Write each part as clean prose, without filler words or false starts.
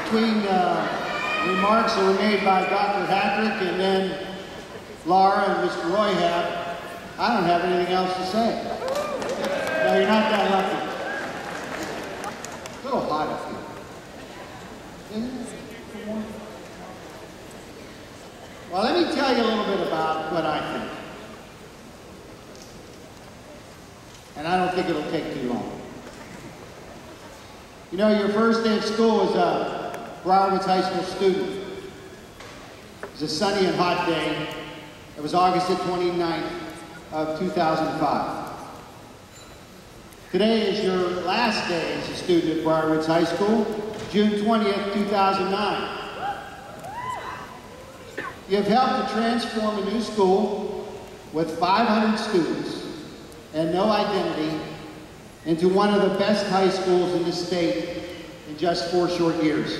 between remarks that were made by Dr. Hatrick and then Laura and Mr. Roy have, I don't have anything else to say. No, you're not that lucky. It's a little hot up here. Isn't it? Well, let me tell you a little bit about what I think. And I don't think it'll take too long. You know, your first day of school as a BWHS High School student. It was a sunny and hot day. It was August the 29th of 2005. Today is your last day as a student at BWHS High School, June 20th, 2009. You have helped to transform a new school with 500 students and no identity into one of the best high schools in the state in just 4 short years.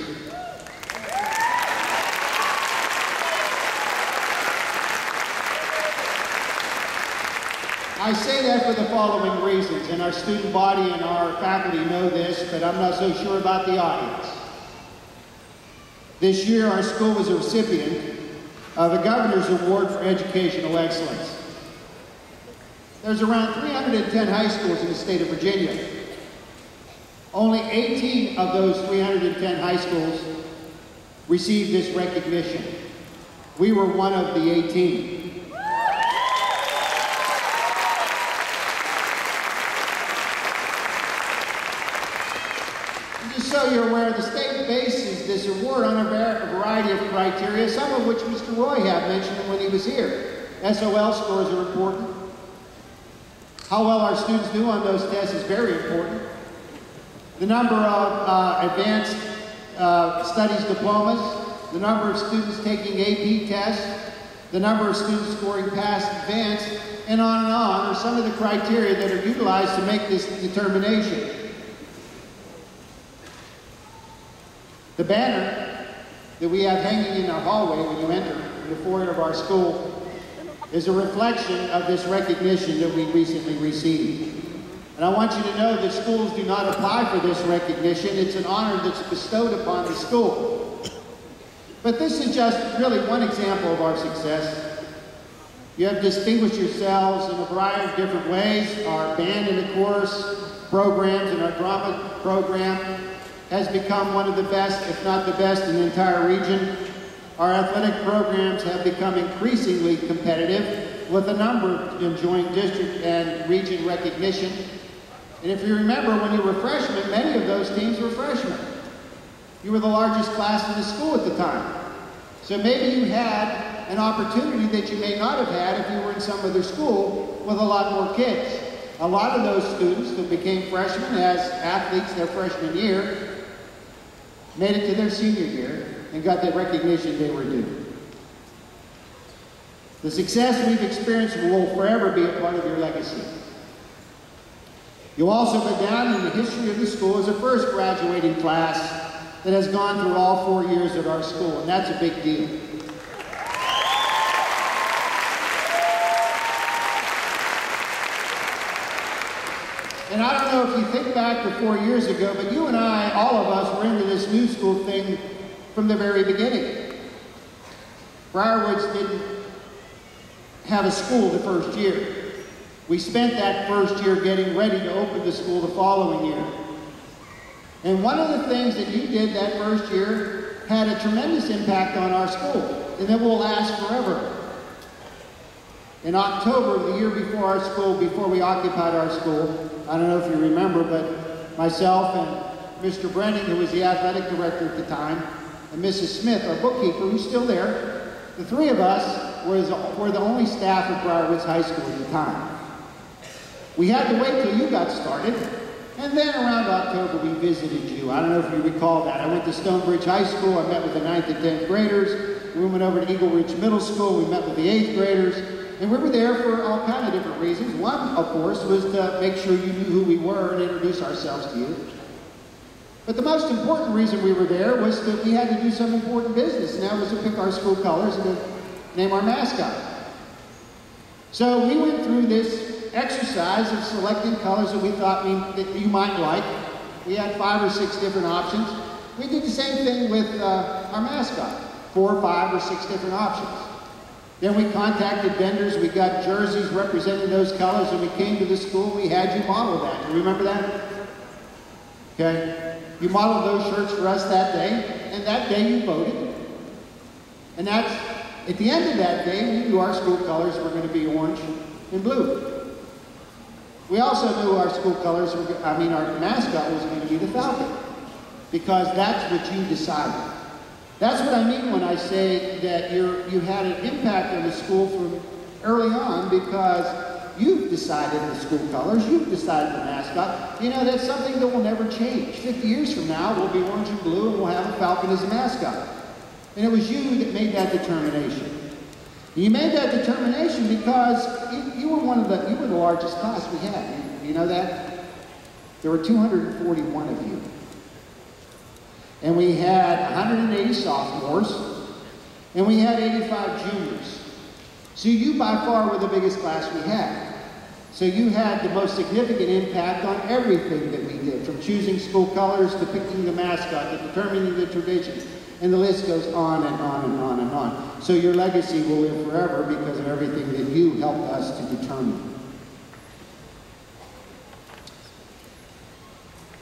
I say that for the following reasons, and our student body and our faculty know this, but I'm not so sure about the audience. This year, our school was a recipient of the Governor's Award for Educational Excellence. There's around 310 high schools in the state of Virginia. Only 18 of those 310 high schools received this recognition. We were one of the 18. Just so you're aware, the state bases this award on a variety of criteria, some of which Mr. Roy had mentioned when he was here. SOL scores are important. How well our students do on those tests is very important. The number of advanced studies diplomas, the number of students taking AP tests, the number of students scoring past advanced, and on are some of the criteria that are utilized to make this determination. The banner that we have hanging in our hallway when you enter the foyer of our school is a reflection of this recognition that we recently received. And I want you to know that schools do not apply for this recognition. It's an honor that's bestowed upon the school. But this is just really one example of our success. You have distinguished yourselves in a variety of different ways. Our band and chorus programs and our drama program has become one of the best, if not the best, in the entire region. Our athletic programs have become increasingly competitive, with a number enjoying district and region recognition. And if you remember, when you were freshmen, many of those teams were freshmen. You were the largest class in the school at the time. So maybe you had an opportunity that you may not have had if you were in some other school with a lot more kids. A lot of those students that became freshmen as athletes their freshman year made it to their senior year and got the recognition they were due. The success we've experienced will forever be a part of your legacy. You'll also go down in the history of the school as a first graduating class that has gone through all 4 years at our school, and that's a big deal. And I don't know if you think back to 4 years ago, but you and I, all of us, were into this new school thing from the very beginning. Briarwoods didn't have a school the first year. We spent that first year getting ready to open the school the following year. And one of the things that you did that first year had a tremendous impact on our school, and it will last forever. In October of the year before our school, before we occupied our school, I don't know if you remember, but myself and Mr. Brennan, who was the athletic director at the time, and Mrs. Smith, our bookkeeper, who's still there, the three of us were the only staff at BWHS High School at the time. We had to wait till you got started, and then around October we visited you. I don't know if you recall that. I went to Stonebridge High School, I met with the 9th and 10th graders, we went over to Eagle Ridge Middle School, we met with the 8th graders, and we were there for all kinds of different reasons. One, of course, was to make sure you knew who we were and introduce ourselves to you. But the most important reason we were there was that we had to do some important business, and that was to pick our school colors and to name our mascot. So we went through this exercise of selecting colors that we thought that you might like. We had 5 or 6 different options. We did the same thing with our mascot, 4, 5, or 6 different options. Then we contacted vendors, we got jerseys representing those colors, and we came to the school, we had you model that. Do you remember that? Okay? You modeled those shirts for us that day, and that day you voted. And that's, at the end of that day, we knew our school colors were going to be orange and blue. We also knew our school colors, our mascot was going to be the falcon, because that's what you decided. That's what I mean when I say that you had an impact on the school from early on, because you've decided the school colors, you've decided the mascot. You know, that's something that will never change. 50 years from now, we'll be orange and blue, and we'll have a falcon as a mascot. And it was you that made that determination. And you made that determination because you were the largest class we had. You know that? There were 241 of you. And we had 180 sophomores, and we had 85 juniors. So you by far were the biggest class we had. So you had the most significant impact on everything that we did, from choosing school colors to picking the mascot to determining the traditions. And the list goes on and on and on and on. So your legacy will live forever because of everything that you helped us to determine.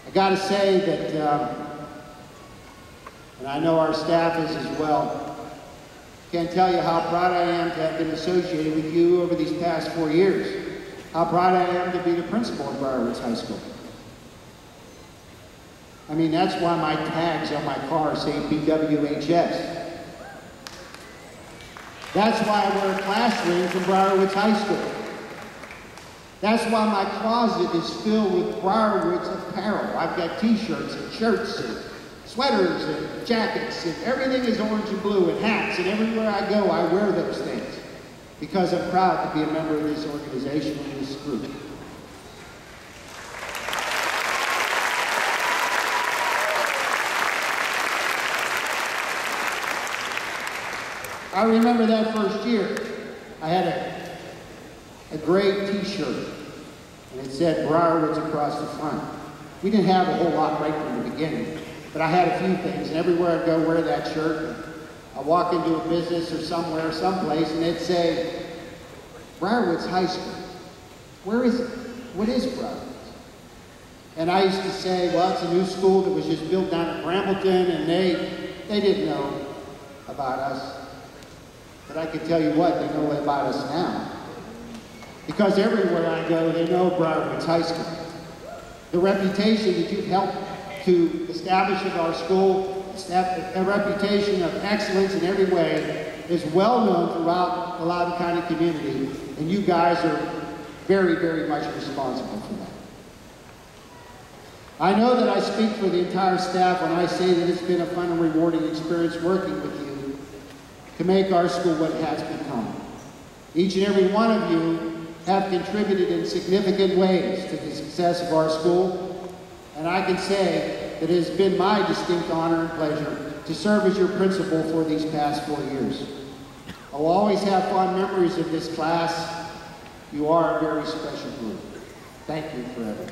I got to say that, and I know our staff is as well, can't tell you how proud I am to have been associated with you over these past 4 years. How proud I am to be the principal of Briarwoods High School. I mean, that's why my tags on my car say BWHS. That's why I wear a class ring from Briarwoods High School. That's why my closet is filled with Briarwoods apparel. I've got t-shirts and shirts and sweaters and jackets, and everything is orange and blue, and hats, and everywhere I go I wear those things because I'm proud to be a member of this organization and this group. I remember that first year, I had a gray t-shirt, and it said Briarwoods across the front. We didn't have a whole lot right from the beginning, but I had a few things, and everywhere I'd go wear that shirt. I walk into a business or somewhere, someplace, and it'd say, Briarwoods High School. Where is it? What is Briarwoods? And I used to say, well, it's a new school that was just built down at Brambleton, and they didn't know about us. But I can tell you what, they know about us now. Because everywhere I go, they know Briarwoods High School. The reputation that you've helped to establish at our school, a reputation of excellence in every way, is well known throughout the Loudoun County community, and you guys are very, very much responsible for that. I know that I speak for the entire staff when I say that it's been a fun and rewarding experience working with you to make our school what it has become. Each and every one of you have contributed in significant ways to the success of our school, and I can say that it has been my distinct honor and pleasure to serve as your principal for these past 4 years. I will always have fond memories of this class. You are a very special group. Thank you forever.